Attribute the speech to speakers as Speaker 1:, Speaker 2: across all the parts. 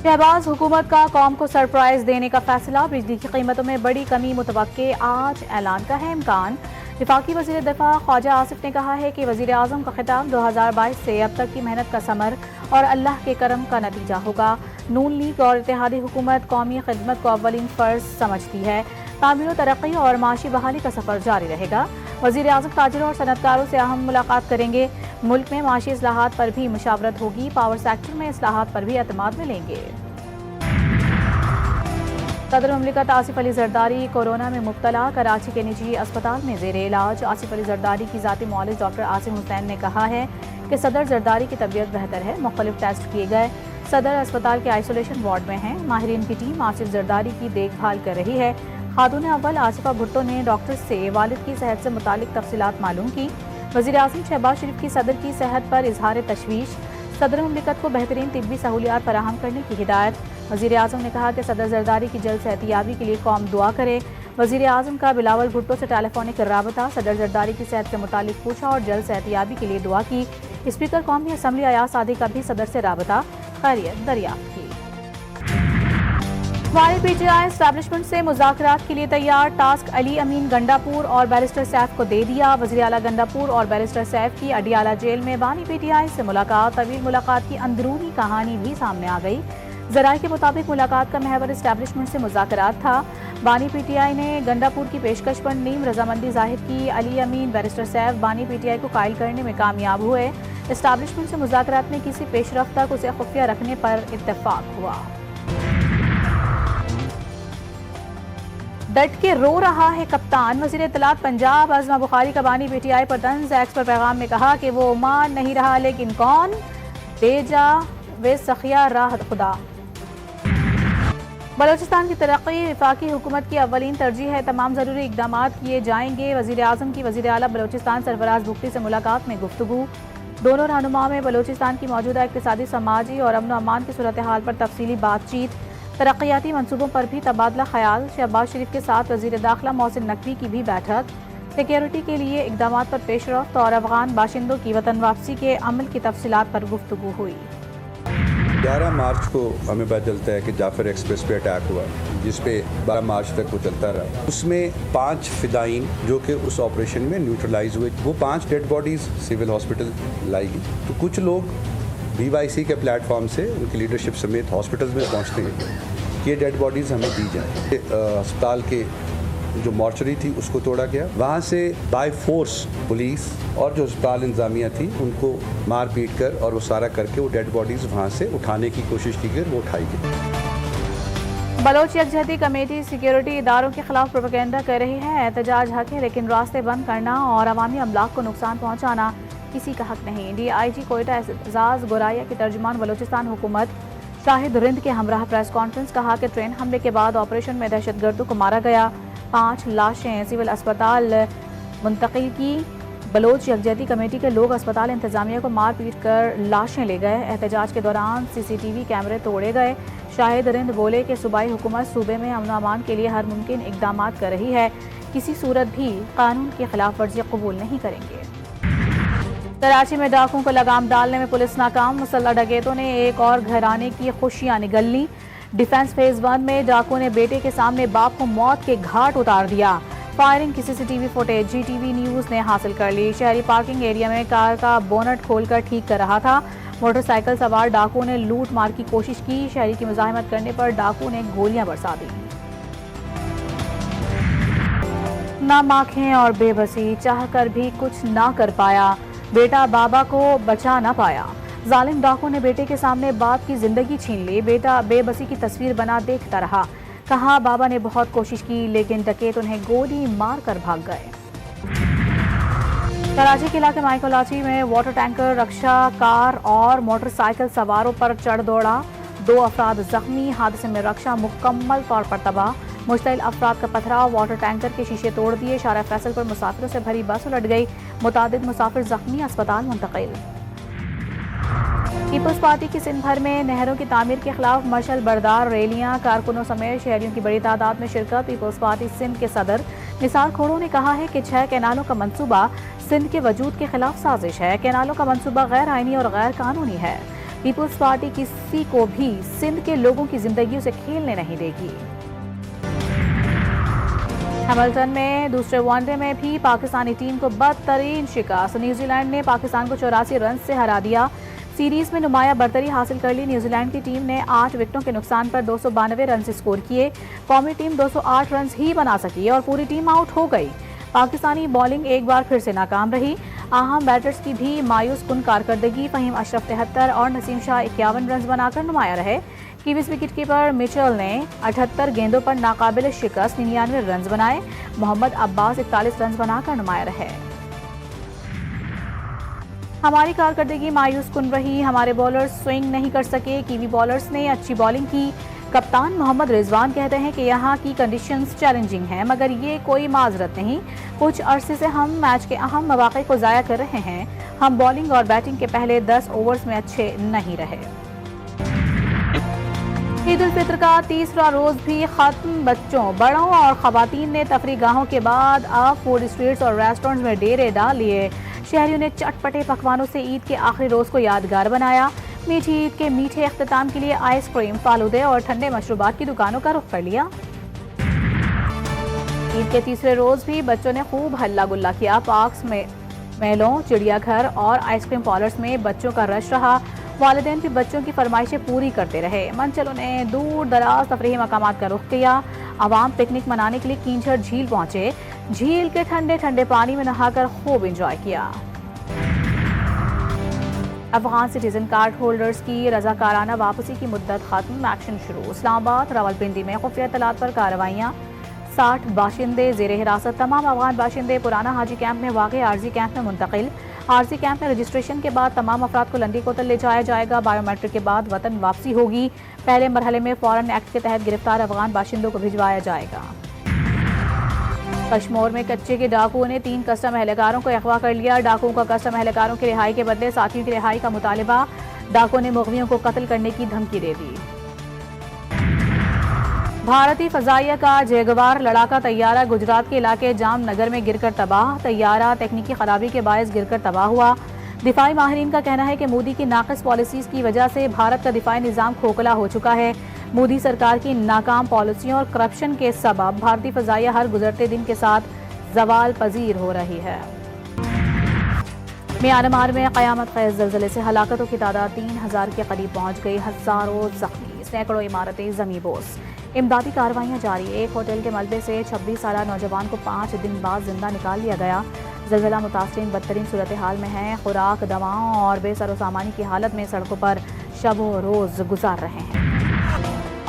Speaker 1: शहबाज हुकूमत का कौम को सरप्राइज देने का फैसला, बिजली की कीमतों में बड़ी कमी मुतवक्के, आज ऐलान का है इम्कान। वफाकी वज़ीर दिफा ख्वाजा आसिफ ने कहा है कि वज़ीर आज़म का खिताब 2022 से अब तक की मेहनत का समर और अल्लाह के करम का नतीजा होगा। नून लीग और इत्तेहादी हुकूमत कौमी खिदमत को अव्वलीन फ़र्ज समझती है। तामीर तरक्की और माशी बहाली का सफ़र जारी रहेगा। वज़ीर आज़म ताजिरों और सनअतकारों से अहम मुलाकात करेंगे। मुल्क में माशी इस्लाहात पर भी मुशावरत होगी। पावर सेक्टर में इस्लाहात पर भी एतमाद मिलेंगे। सदर मुमलिकत आसिफ अली जरदारी कोरोना में मुब्तला, कराची के निजी अस्पताल में ज़ेरे इलाज। आसिफ अली जरदारी की ज़ाती मुआलिज डॉक्टर आसिम हुसैन ने कहा है कि सदर जरदारी की तबीयत बेहतर है। मुख्तलिफ टेस्ट किए गए। सदर अस्पताल के आइसोलेशन वार्ड में हैं। माहिरीन की टीम आसिफ जरदारी की देखभाल कर रही है। खातून अव्वल आसिफा भुट्टो ने डॉक्टर से वालिद की सेहत से मुतालिक तफसीलात मालूम की। वज़ीर आज़म शहबाज शरीफ की सदर की सेहत पर इजहार तशवीश। सदर मुमलिकत को बेहतरीन तिब्बी सहूलियात फराहम करने की हिदायत। वज़ीर आज़म ने कहा कि सदर जरदारी की जल्द सेहतियाबी के लिए कौम दुआ करे। वज़ीर आज़म का बिलावल भुट्टो से टेलीफोनिक राबता, सदर जरदारी की सेहत से मुतालिक पूछा और जल्द सेहतियाबी के लिए दुआ की। स्पीकर कौमी असम्बली अयाज सादी का भी सदर से राबता, खैरियत दरियाफ्त की। PTI एस्टैब्लिशमेंट से मुज़ाकरात के लिए तैयार। टास्क अली अमीन गंडापुर और बैरिस्टर सैफ को दे दिया। वज़ीर आला गंडापुर और बैरिस्टर सैफ की अडियाला जेल में बानी PTI से मुलाकात। तवील मुलाकात की अंदरूनी कहानी भी सामने आ गई। ज़राए के मुताबिक मुलाकात का महवर एस्टैब्लिशमेंट से मुज़ाकरात था। बानी PTI ने गंडापुर की पेशकश पर नीम रजामंदी जाहिर की। अली अमीन बैरिस्टर सैफ बानी PTI को कायल करने में कामयाब हुए। एस्टैब्लिशमेंट से मुज़ाकरात में किसी पेशरफ्त तक उसे खुफिया रखने पर इत्तेफाक हुआ। डट के रो रहा है कप्तान। वज़ीर इत्तलात पंजाब अज़मा बुखारी का बानी PTI पर तंज़ एक्स पर पैगाम में कहा कि वो मान नहीं रहा लेकिन कौन बेजा वे सखिया राह खुदा। बलोचिस्तान की तरक्की वफाकी हुकूमत की अव्वलीन तरजीह है। तमाम ज़रूरी इक़दाम किए जाएंगे। वज़ीर आज़म की वज़ीर आला बलोचिस्तान सरफराज भुगती से मुलाकात में गुफ्तगू। दोनों रहनुमाओं में बलोचिस्तान की मौजूदा इक़्तिसादी, समाजी और अमन अमान की सूरत हाल पर तफसीली बातचीत। तरक्याती मनसूबों पर भी तबादला ख्याल। शहबाज शरीफ के साथ वज़ीर दाखिला मोहसिन नकवी की भी बैठक। सिक्योरिटी के लिए इक़दामात पर पेशरफ्त और अफगान बाशिंदों की वतन वापसी के अमल की तफसीलात पर गुफ्तगू हुई।
Speaker 2: 11 मार्च को हमें पता चलता है कि जाफर एक्सप्रेस पे अटैक हुआ, जिस पे 12 मार्च तक वो चलता रहा। उसमें 5 फिदाइन जो कि उस ऑपरेशन में न्यूट्रलाइज हुए, वो 5 डेड बॉडीज़ सिविल हॉस्पिटल लाई गई। तो कुछ लोग BYC के प्लेटफॉर्म से उनकी लीडरशिप समेत हॉस्पिटल्स में पहुँचते हैं कि ये डेड बॉडीज़ हमें दी जाए। अस्पताल के जो मॉर्चरी थी उसको तोड़ा गया। वहाँ से बाय फोर्स पुलिस और जो अस्पताल इंतजामिया थी उनको मार पीट कर और वो सारा करके वो डेड बॉडीज़ वहाँ से उठाने की कोशिश की गई, वो उठाई गई।
Speaker 1: बलोच यकजहती कमेटी सिक्योरिटी इदारों के खिलाफ प्रोपेगेंडा कर रही है। एहतजाज हक है लेकिन रास्ते बंद करना और अवामी अमलाक को नुकसान पहुँचाना किसी का हक नहीं। DIG कोयटा एजाज गोराया की तर्जुमान बलोचिस्तान हुकूमत शाहिद रिंद के हमराह प्रेस कॉन्फ्रेंस कहा कि ट्रेन हमले के बाद ऑपरेशन में दहशतगर्दों को मारा गया। 5 लाशें सिविल अस्पताल मुंतकिल की। बलोच यकजहती कमेटी के लोग अस्पताल इंतजामिया को मार पीट कर लाशें ले गए। एहतजाज के दौरान CCTV कैमरे तोड़े गए। शाहिद रिंद बोले कि सूबाई हुकूमत सूबे में अमन अमान के लिए हर मुमकिन इकदाम कर रही है। किसी सूरत भी कानून की खिलाफ वर्जी कबूल नहीं करेंगे। कराची में डाकुओं को लगाम डालने में पुलिस नाकाम। मुसल्लह डकैतों ने एक और घराने की खुशियां निगल ली। डिफेंस फेज 1 में डाकुओं ने बेटे के सामने बाप को मौत के घाट उतार दिया। फायरिंग की CCTV फुटेज GTV न्यूज़ ने हासिल कर ली। शहरी पार्किंग एरिया में कार का बोनट खोलकर ठीक कर रहा था। मोटरसाइकिल सवार डाकुओं ने लूट मार की कोशिश की। शहरी की मुजाहिमत करने पर डाकुओं ने गोलियां बरसा दी। नाम आंखें और बेबसी, चाह कर भी कुछ ना कर पाया। बेटा बाबा को बचा ना पाया। जालिम डाकू ने बेटे के सामने बाप की जिंदगी छीन ली। बेटा बेबसी की तस्वीर बना देखता रहा। कहा बाबा ने बहुत कोशिश की लेकिन डकैत उन्हें गोली मार कर भाग गए। कराची के इलाके माइकोलाची में वाटर टैंकर रक्षा कार और मोटरसाइकिल सवारों पर चढ़ दौड़ा। 2 अफराद जख्मी। हादसे में रक्षा मुकम्मल तौर पर तबाह। मुश्तइल अफराद का पथराव वाटर टैंकर के शीशे तोड़ दिए। शारा फैसल पर मुसाफिरों से भरी बस उलट गई। मुतादिद मुसाफिर जख्मी, अस्पताल मुंतकिल। पीपल्स पार्टी की सिंध भर में नहरों की तामीर के खिलाफ मशल बरदार रैलियां, कारकुनों समेत शहरियों की बड़ी तादाद में शिरकत। पीपल्स पार्टी सिंध के सदर निसार खोड़ो ने कहा है कि 6 कैनालों का मंसूबा सिंध के वजूद के खिलाफ साजिश है। कैनालों का मंसूबा गैर आइनी और गैर कानूनी है। पीपुल्स पार्टी किसी को भी सिंध के लोगों की जिंदगियों से खेलने नहीं देगी। हैमिल्टन में दूसरे वनडे में भी पाकिस्तानी टीम को बदतरीन शिकस्त। न्यूजीलैंड ने पाकिस्तान को 84 रन से हरा दिया। सीरीज में नुमाया बरतरी हासिल कर ली। न्यूजीलैंड की टीम ने 8 विकेटों के नुकसान पर 292 रन स्कोर किए। कौमी टीम 208 रन ही बना सकी और पूरी टीम आउट हो गई। पाकिस्तानी बॉलिंग एक बार फिर से नाकाम रही। अहम बैटर्स की भी मायूस कुन कारकर्दगी। फहीम अशरफ 73 और नसीम शाह 51 रन बनाकर नुमाया रहे। कीवीज विकेटकीपर मिचेल ने 78 गेंदों पर नाकाबिल शिकस्त 99 रन बनाए। मोहम्मद अब्बास 41 रन बनाकर नुमाया रहे। हमारी कारकर्दगी मायूस कुन रही। हमारे बॉलर्स स्विंग नहीं कर सके। कीवी बॉलर्स ने अच्छी बॉलिंग की। कप्तान मोहम्मद रिजवान कहते हैं कि यहाँ की कंडीशंस चैलेंजिंग हैं, मगर ये कोई माजरत नहीं। कुछ अरसे से हम मैच के अहम मौके को ज़ाया कर रहे हैं। हम बॉलिंग और बैटिंग के पहले 10 ओवर्स में अच्छे नहीं रहे। ईद उल फित्र का तीसरा रोज भी खत्म। बच्चों, बड़ों और खवातीन ने तफरीगाहों के बाद अब फूड स्ट्रीट्स और रेस्टोरेंट्स में डेरे डाल लिए। शहरियों ने चटपटे पकवानों से ईद के आखिरी रोज को यादगार बनाया। मीठी ईद के मीठे अख्तिताम के लिए आइसक्रीम, फालूदे और ठंडे मशरूबात की दुकानों का रुख कर लिया। ईद के तीसरे रोज भी बच्चों ने खूब हल्ला गुल्ला किया। पार्क्स में, मेलों, चिड़ियाघर और आइसक्रीम पार्लर्स में बच्चों का रश रहा। वालिदैन भी बच्चों की फरमाइशें पूरी करते रहे। मनचलों ने दूर दराज तफरीही मकामात का रुख किया। आवाम पिकनिक मनाने के लिए कींझर झील पहुंचे। झील के ठंडे ठंडे पानी में नहाकर खूब एंजॉय किया। अफगान सिटीजन कार्ड होल्डर्स की रजाकाराना वापसी की मुद्दत खत्म। एक्शन शुरू। इस्लामाबाद, रावलपिंडी में खुफिया इत्तलात पर कार्रवाइयाँ। 60 बाशिंदे जेर हिरासत। तमाम अफगान बाशिंदे पुराना हाजी कैंप में वाक़ आरजी कैंप में मुंतकिल। आरजी कैंप में रजिस्ट्रेशन के बाद तमाम अफराद को लंडी कोतल ले जाया जाएगा। बायोमेट्रिक के बाद वतन वापसी होगी। पहले मरहले में फॉरेन एक्ट के तहत गिरफ्तार अफगान बाशिंदों को भिजवाया जाएगा। कश्मीर में कच्चे के डाकुओं ने 3 कस्टम एहलकारों को अगवा कर लिया। डाकुओं का कस्टम एहलकारों की रिहाई के बदले साथियों की रिहाई का मुतालिबा। डाकुओं ने मुग़वियों को कत्ल करने की धमकी दे दी। भारतीय फजाइया का जैगवार लड़ाका तैयारा गुजरात के इलाके जामनगर में गिरकर तबाह। तैयारा तकनीकी खराबी के बायस गिरकर तबाह हुआ। दिफाई माहिरीन का कहना है कि मोदी की नाक़िस पॉलिसीज़ की वजह से भारत का दिफाई निज़ाम खोखला हो चुका है। मोदी सरकार की नाकाम पॉलिसियों और करप्शन के सबब भारतीय फजाइया हर गुजरते दिन के साथ जवाल पजीर हो रही है। म्यांमार में क़यामत ख़ेज़ ज़लज़ले से हलाकतों की तादाद 3000 के करीब पहुँच गई। हज़ारों ज़ख्मी, सैकड़ों इमारतें ज़मींदोज़। इमदादी कार्रवाइयाँ जारी। एक होटल के मलबे से 26 साला नौजवान को 5 दिन बाद जिंदा निकाल लिया गया। ज़लज़ला मुतासरीन बदतरीन सूरत हाल में हैं। खुराक, दवाओं और बेसरो सामानी की हालत में सड़कों पर शबो रोज़ गुजार रहे हैं।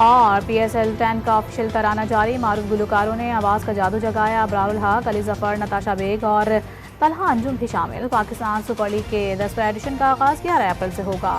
Speaker 1: और PSL 10 का ऑफिशियल तराना जारी। मारूफ गुलकारों ने आवाज़ का जादू जगाया। अबरारुल हक, अली ज़फ़र, नताशा बेग और तलहा अंजुम भी शामिल। पाकिस्तान सुपर लीग के 10वें एडिशन का आगाज़ 11 अप्रैल से होगा।